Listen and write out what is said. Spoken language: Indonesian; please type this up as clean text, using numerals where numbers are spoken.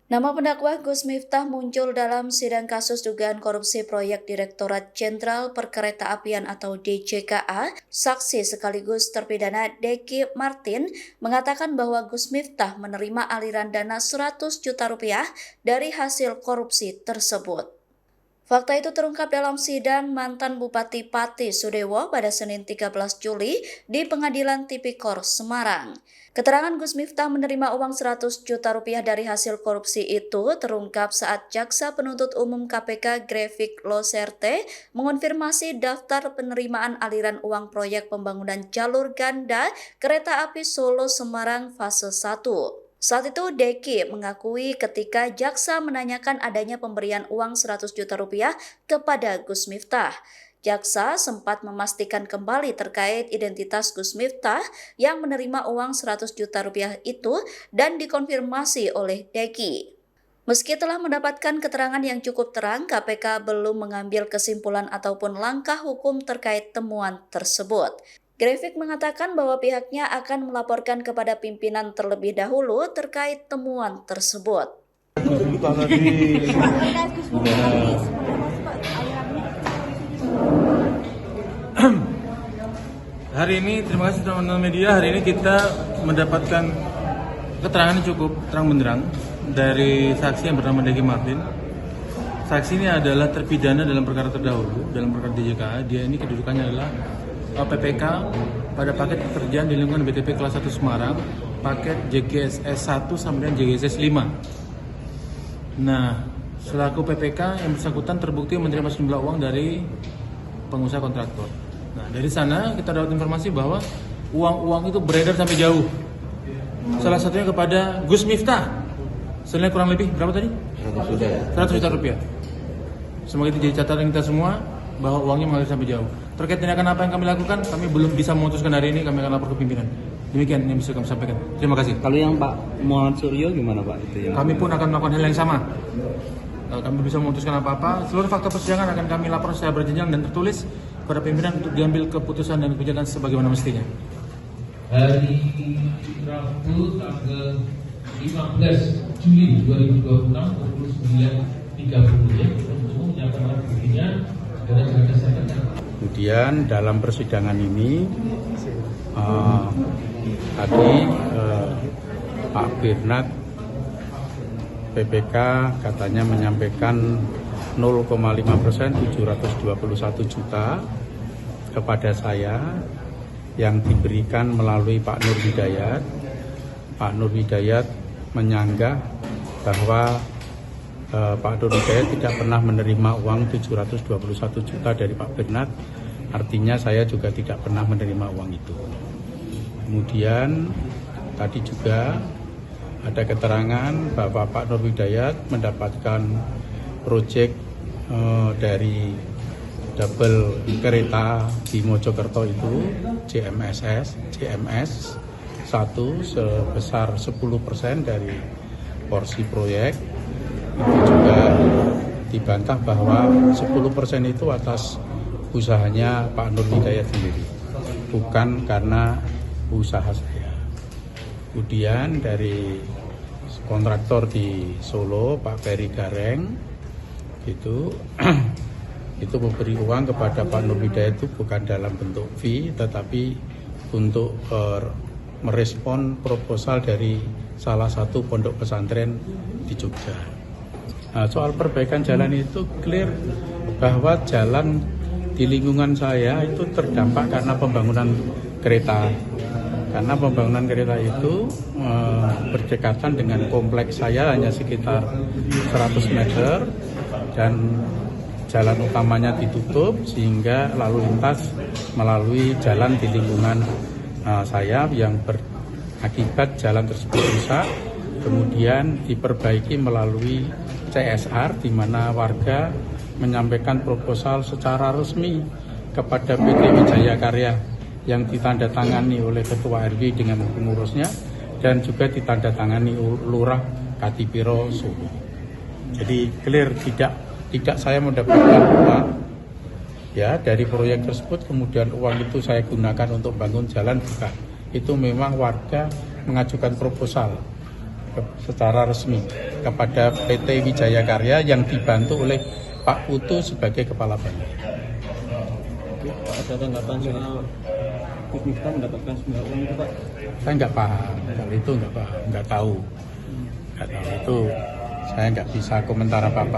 Nama pendakwa Gus Miftah muncul dalam sidang kasus dugaan korupsi proyek Direktorat Jenderal Perkeretaapian atau DJKA. Saksi sekaligus terpidana Deki Martin mengatakan bahwa Gus Miftah menerima aliran dana 100 juta rupiah dari hasil korupsi tersebut. Fakta itu terungkap dalam sidang mantan Bupati Pati Sudewo pada Senin 13 Juli di Pengadilan Tipikor Semarang. Keterangan Gus Miftah menerima uang 100 juta rupiah dari hasil korupsi itu terungkap saat Jaksa Penuntut Umum KPK Grefik Loserte mengonfirmasi daftar penerimaan aliran uang proyek pembangunan jalur ganda kereta api Solo Semarang fase 1. Saat itu Deki mengakui ketika jaksa menanyakan adanya pemberian uang 100 juta rupiah kepada Gus Miftah. Jaksa sempat memastikan kembali terkait identitas Gus Miftah yang menerima uang 100 juta rupiah itu dan dikonfirmasi oleh Deki. Meski telah mendapatkan keterangan yang cukup terang, KPK belum mengambil kesimpulan ataupun langkah hukum terkait temuan tersebut. Grefik mengatakan bahwa pihaknya akan melaporkan kepada pimpinan terlebih dahulu terkait temuan tersebut. Hari ini, terima kasih teman-teman media, hari ini kita mendapatkan keterangan yang cukup terang benderang dari saksi yang bernama Deki Martin. Saksi ini adalah terpidana dalam perkara terdahulu, dalam perkara DJKA. Dia ini kedudukannya adalah PPK pada paket pekerjaan di lingkungan BTP kelas 1 Semarang, paket JGSS 1 sampai dengan JGSS 5. Nah, selaku PPK yang bersangkutan terbukti menerima sejumlah uang dari pengusaha kontraktor. Nah, dari sana kita dapat informasi bahwa uang-uang itu beredar sampai jauh. Salah satunya kepada Gus Miftah. Senilai kurang lebih berapa tadi? 100 juta rupiah. Semoga itu jadi catatan kita semua bahwa uangnya mengalir sampai jauh. Terkait tindakan apa yang kami lakukan, kami belum bisa memutuskan hari ini, kami akan lapor ke pimpinan. Demikian yang bisa kami sampaikan. Terima kasih. Kalau yang Pak Muhammad Suryo gimana Pak? Kami pun akan melakukan hal yang sama. Kami bisa memutuskan apa-apa. Seluruh fakta persidangan akan kami lapor secara berjenjang dan tertulis kepada pimpinan untuk diambil keputusan dan kebijakan sebagaimana mestinya. Hari Rabu tanggal 15 Juli 2026 pukul 9.30 ya, untuk menyatakan buktinya dan kemudian dalam persidangan ini tadi Pak Birnat PPK katanya menyampaikan 0,5% 721 juta kepada saya yang diberikan melalui Pak Nur Hidayat. Pak Nur Hidayat menyanggah bahwa Pak Nur Hidayat tidak pernah menerima uang 721 juta dari Pak Birnat. Artinya saya juga tidak pernah menerima uang itu. Kemudian tadi juga ada keterangan bahwa Pak Nur Hidayat mendapatkan proyek dari double kereta di Mojokerto itu JMS 1 sebesar 10% dari porsi proyek. Itu juga dibantah bahwa 10% itu atas usahanya Pak Nur Hidayat sendiri, bukan karena usaha saya. Kemudian dari kontraktor di Solo, Pak Ferry Gareng, itu memberi uang kepada Pak Nur Hidayat itu bukan dalam bentuk fee, tetapi untuk merespon proposal dari salah satu pondok pesantren di Jogja. Nah, soal perbaikan jalan itu clear bahwa jalan di lingkungan saya itu terdampak karena pembangunan kereta. Karena pembangunan kereta itu berdekatan dengan kompleks saya hanya sekitar 100 meter dan jalan utamanya ditutup sehingga lalu lintas melalui jalan di lingkungan saya yang berakibat jalan tersebut rusak, kemudian diperbaiki melalui CSR di mana warga menyampaikan proposal secara resmi kepada PT Wijaya Karya yang ditandatangani oleh Ketua RW dengan pengurusnya dan juga ditandatangani Lurah Katipiro Solo. Jadi clear tidak saya mendapatkan uang ya dari proyek tersebut kemudian uang itu saya gunakan untuk bangun jalan, bukan. Itu memang warga mengajukan proposal secara resmi kepada PT Wijaya Karya yang dibantu oleh Pak Putu sebagai kepala bank. Ada tanggapan soal Gus Miftah mendapatkan sumber uang itu Pak? Saya nggak paham, kalau itu nggak paham, nggak tahu itu saya nggak bisa komentar apa-apa.